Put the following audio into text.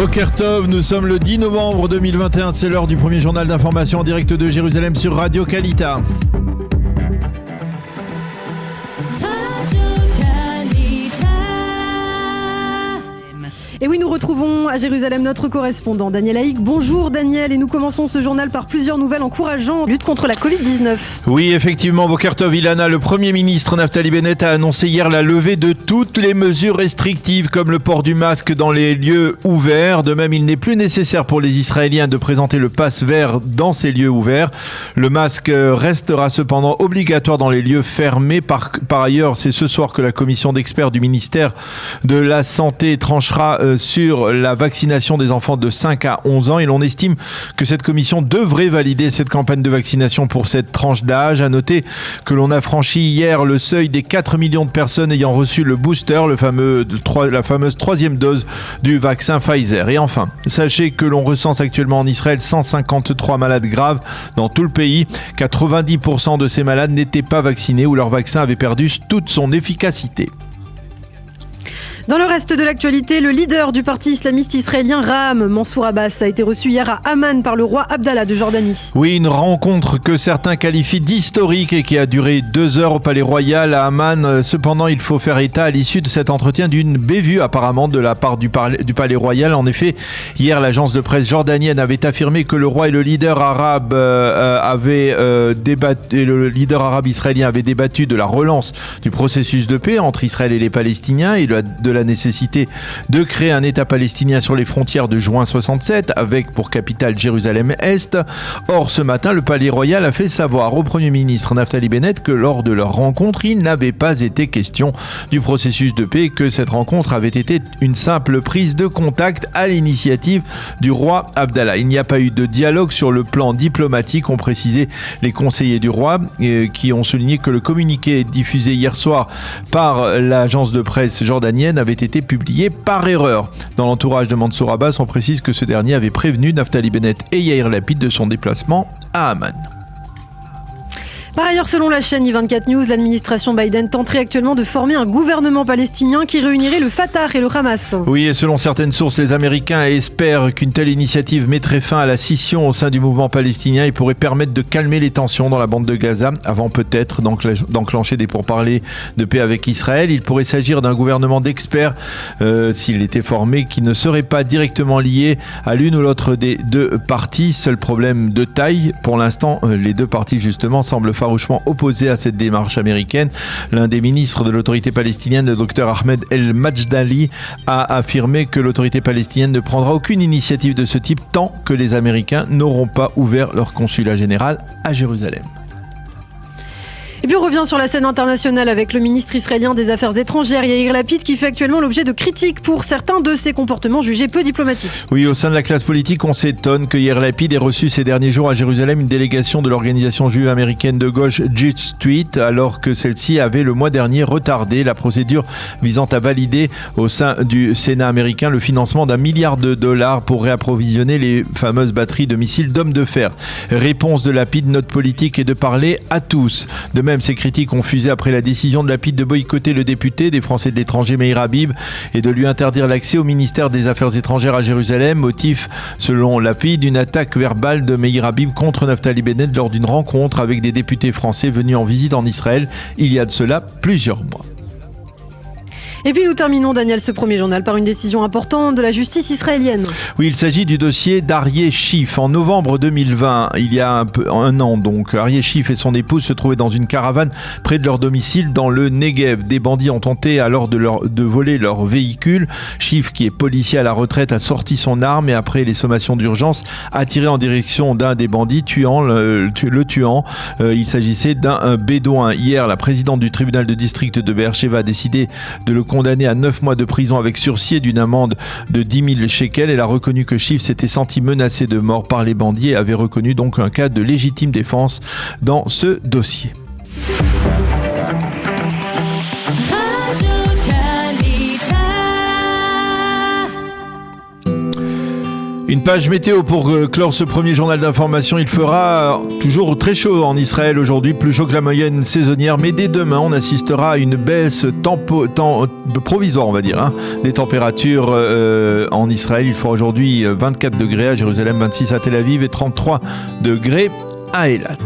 Boker Tov, nous sommes le 10 novembre 2021, c'est l'heure du premier journal d'information en direct de Jérusalem sur Radio Kalita. Et oui, nous retrouvons à Jérusalem notre correspondant Daniel Haïk. Bonjour Daniel, et nous commençons ce journal par plusieurs nouvelles encourageantes. Lutte contre la Covid-19. Oui, effectivement, Boker Tov Ilana, le Premier ministre Naftali Bennett a annoncé hier la levée de toutes les mesures restrictives comme le port du masque dans les lieux ouverts. De même, il n'est plus nécessaire pour les Israéliens de présenter le pass vert dans ces lieux ouverts. Le masque restera cependant obligatoire dans les lieux fermés. Par ailleurs, c'est ce soir que la commission d'experts du ministère de la Santé tranchera sur la vaccination des enfants de 5 à 11 ans et l'on estime que cette commission devrait valider cette campagne de vaccination pour cette tranche d'âge. À noter que l'on a franchi hier le seuil des 4 millions de personnes ayant reçu le booster, la fameuse troisième dose du vaccin Pfizer. Et enfin, sachez que l'on recense actuellement en Israël 153 malades graves dans tout le pays. 90% de ces malades n'étaient pas vaccinés ou leur vaccin avait perdu toute son efficacité. Dans le reste de l'actualité, le leader du parti islamiste israélien Raham, Mansour Abbas, a été reçu hier à Amman par le roi Abdallah de Jordanie. Oui, une rencontre que certains qualifient d'historique et qui a duré 2 heures au Palais Royal à Amman. Cependant, il faut faire état à l'issue de cet entretien d'une bévue apparemment de la part du Palais Royal. En effet, hier, l'agence de presse jordanienne avait affirmé que le roi et le leader arabe le leader arabe israélien avaient débattu de la relance du processus de paix entre Israël et les Palestiniens et de la nécessité de créer un État palestinien sur les frontières de juin 67 avec pour capitale Jérusalem-Est. Or, ce matin, le Palais Royal a fait savoir au Premier ministre Naftali Bennett que lors de leur rencontre, il n'avait pas été question du processus de paix, que cette rencontre avait été une simple prise de contact à l'initiative du roi Abdallah. Il n'y a pas eu de dialogue sur le plan diplomatique, ont précisé les conseillers du roi, qui ont souligné que le communiqué diffusé hier soir par l'agence de presse jordanienne avait été publié par erreur. Dans l'entourage de Mansour Abbas, on précise que ce dernier avait prévenu Naftali Bennett et Yair Lapid de son déplacement à Amman. Par ailleurs, selon la chaîne i24 News, l'administration Biden tenterait actuellement de former un gouvernement palestinien qui réunirait le Fatah et le Hamas. Oui, et selon certaines sources, les Américains espèrent qu'une telle initiative mettrait fin à la scission au sein du mouvement palestinien et pourrait permettre de calmer les tensions dans la bande de Gaza avant peut-être d'enclencher des pourparlers de paix avec Israël. Il pourrait s'agir d'un gouvernement d'experts, s'il était formé, qui ne serait pas directement lié à l'une ou l'autre des deux parties. Seul problème de taille, pour l'instant, les deux parties justement semblent farouchement opposé à cette démarche américaine. L'un des ministres de l'autorité palestinienne, le Dr Ahmed El Majdali, a affirmé que l'autorité palestinienne ne prendra aucune initiative de ce type tant que les Américains n'auront pas ouvert leur consulat général à Jérusalem. Et puis on revient sur la scène internationale avec le ministre israélien des Affaires étrangères Yair Lapid qui fait actuellement l'objet de critiques pour certains de ses comportements jugés peu diplomatiques. Oui, au sein de la classe politique, on s'étonne que Yair Lapid ait reçu ces derniers jours à Jérusalem une délégation de l'organisation juive américaine de gauche Judge Street, alors que celle-ci avait le mois dernier retardé la procédure visant à valider au sein du Sénat américain le financement d'$1 milliard pour réapprovisionner les fameuses batteries de missiles d'hommes de fer. Réponse de Lapid, notre politique est de parler à tous. De même, ces critiques ont fusé après la décision de Lapid de boycotter le député des Français de l'étranger Meir Habib et de lui interdire l'accès au ministère des Affaires étrangères à Jérusalem. Motif, selon Lapid, une attaque verbale de Meir Habib contre Naftali Bennett lors d'une rencontre avec des députés français venus en visite en Israël il y a de cela plusieurs mois. Et puis nous terminons, Daniel, ce premier journal par une décision importante de la justice israélienne. Oui, il s'agit du dossier d'Aryeh Schiff. En novembre 2020, il y a un an donc, Aryeh Schiff et son épouse se trouvaient dans une caravane près de leur domicile dans le Negev. Des bandits ont tenté alors de voler leur véhicule. Schiff, qui est policier à la retraite, a sorti son arme et après les sommations d'urgence, a tiré en direction d'un des bandits, le tuant. Il s'agissait d'un bédouin. Hier, la présidente du tribunal de district de Be'er-Sheva a décidé de le condamné à 9 mois de prison avec sursis et d'une amende de 10 000 shekels. Elle a reconnu que Schiff s'était senti menacé de mort par les bandits et avait reconnu donc un cas de légitime défense dans ce dossier. Une page météo pour clore ce premier journal d'information. Il fera toujours très chaud en Israël aujourd'hui, plus chaud que la moyenne saisonnière. Mais dès demain, on assistera à une baisse provisoire, on va dire, des températures en Israël. Il fera aujourd'hui 24 degrés à Jérusalem, 26 à Tel Aviv et 33 degrés à Eilat.